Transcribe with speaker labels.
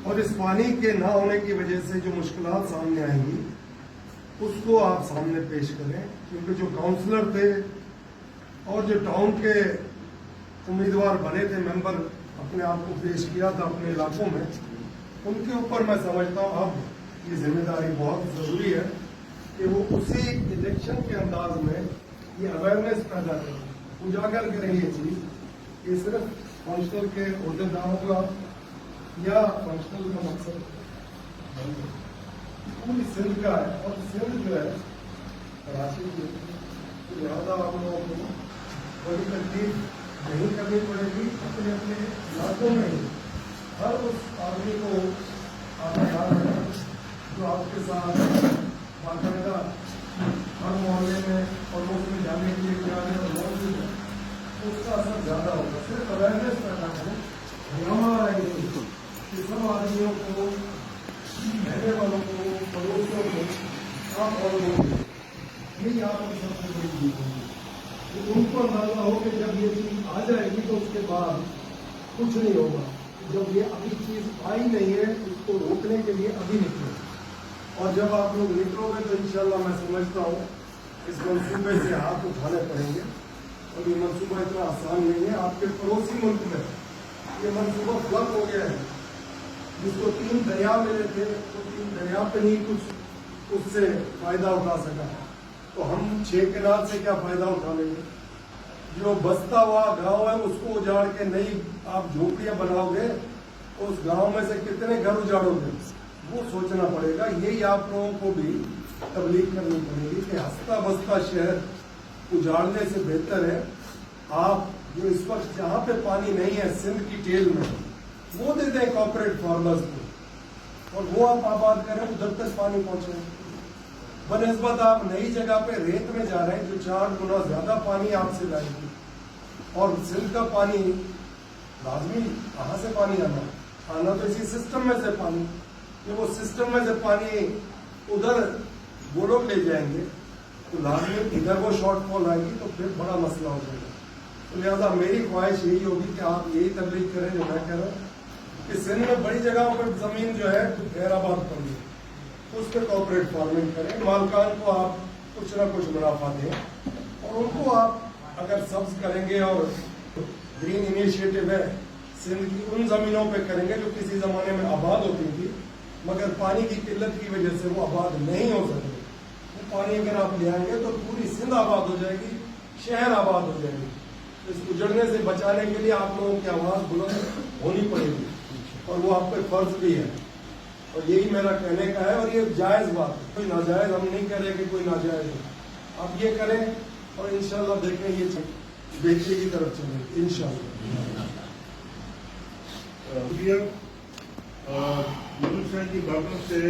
Speaker 1: اور اس پانی کے نہ ہونے کی وجہ سے جو مشکلات سامنے آئیں گی اس کو آپ سامنے پیش کریں، کیونکہ جو کاؤنسلر تھے اور جو ٹاؤن کے امیدوار بنے تھے ممبر اپنے آپ کو پیش کیا تھا اپنے علاقوں میں، ان کے اوپر میں سمجھتا ہوں اب یہ ذمہ داری بہت ضروری ہے کہ وہ اسی الیکشن کے انداز میں یہ اویئرنیس پیدا کریں، اجاگر کریں یہ چیز یہ صرف کاؤنسلر کے عہدیداروں کا یا فنکشنل کا مقصد پوری سندھ کا ہے، اور سندھ جو ہے کراچی کی، لہٰذا آپ لوگوں کو بڑی تکلیف نہیں کرنی پڑے گی، اپنے اپنے علاقوں میں ہی ہر اس آدمی کو آپ یاد رکھیں جو آپ کے ساتھ باقاعدہ ہر محلے میں پڑوس میں جانے کے لیے کیا ہے اور موجود ہے، اس کا اثر زیادہ ہوگا۔ صرف اویئرنیس پیدا کریں، ہمارا کہ سب آدمیوں کو، رہنے والوں کو، پڑوسیوں کو آپ اور یہی آپ کو سب سے بڑی چیز ہوگی، ان کو اندازہ ہو کہ جب یہ چیز آ جائے گی تو اس کے بعد کچھ نہیں ہوگا، جب یہ ابھی چیز آئی نہیں ہے اس کو روکنے کے لیے ابھی نکلو، اور جب آپ لوگ نکلو گے تو انشاءاللہ میں سمجھتا ہوں اس منصوبے سے ہاتھ اٹھانے پڑیں گے، اور یہ منصوبہ اتنا آسان نہیں ہے۔ آپ کے پڑوسی ملک میں یہ منصوبہ فلپ ہو گیا ہے، جس کو 3 دریا ملے تھے تو 3 دریا پہ نہیں کچھ اس سے فائدہ اٹھا سکا، تو ہم 6 کنال سے کیا فائدہ اٹھا لیں گے؟ جو بستا ہوا گاؤں ہے اس کو اجاڑ کے نئی آپ جھوپڑیاں بناؤ گے، اس گاؤں میں سے کتنے گھر اجاڑو گے، وہ سوچنا پڑے گا۔ یہی آپ لوگوں کو بھی تبلیغ کرنی پڑے گی کہ ہستا بستا شہر اجاڑنے سے بہتر ہے آپ جو اس وقت جہاں پہ پانی نہیں ہے سندھ کی ٹیل میں، وہ دے دیں کارپوریٹ فارمرز کو، اور وہ آپ آباد کریں، ادھر تک پانی پہنچے، بنسبت آپ نئی جگہ پہ ریت میں جا رہے ہیں جو 4 گنا زیادہ پانی آپ سے لائے گی، اور سندھ کا پانی لازمی کہاں سے پانی آنا تو اسی سسٹم میں سے پانی، جب وہ سسٹم میں سے پانی ادھر وہ لوگ لے جائیں گے تو لازمی ادھر وہ شارٹ فال آئے گی، تو پھر بڑا مسئلہ ہو جائے گا۔ تو لہٰذا میری خواہش یہی ہوگی کہ آپ یہی تبلیغ کریں جو میں کہہ رہا ہوں کہ سندھ میں بڑی جگہوں پر زمین جو ہے غیر آباد پڑ گئی، اس پہ کارپوریٹ فارمنگ کریں، مالکان کو آپ کچھ نہ کچھ منافع دیں، اور ان کو آپ اگر سبز کریں گے اور گرین انیشیٹو ہے سندھ کی ان زمینوں پہ کریں گے جو کسی زمانے میں آباد ہوتی تھی مگر پانی کی قلت کی وجہ سے وہ آباد نہیں ہو سکے، وہ پانی اگر آپ لے آئیں گے تو پوری سندھ آباد ہو جائے گی، شہر آباد ہو جائے گی۔ اس اجڑنے سے بچانے کے لیے آپ لوگوں کی آواز بلند ہونی پڑے گی، اور وہ آپ پہ فرض بھی ہے، اور یہی میرا کہنے کا ہے، اور یہ جائز بات ہے، کوئی ناجائز ہم نہیں کہہ رہے کہ کوئی ناجائز ہے، آپ یہ کریں اور انشاءاللہ دیکھیں یہ بہتری کی طرف چلیں گے انشاءاللہ۔
Speaker 2: یونس صاحب کی باتوں سے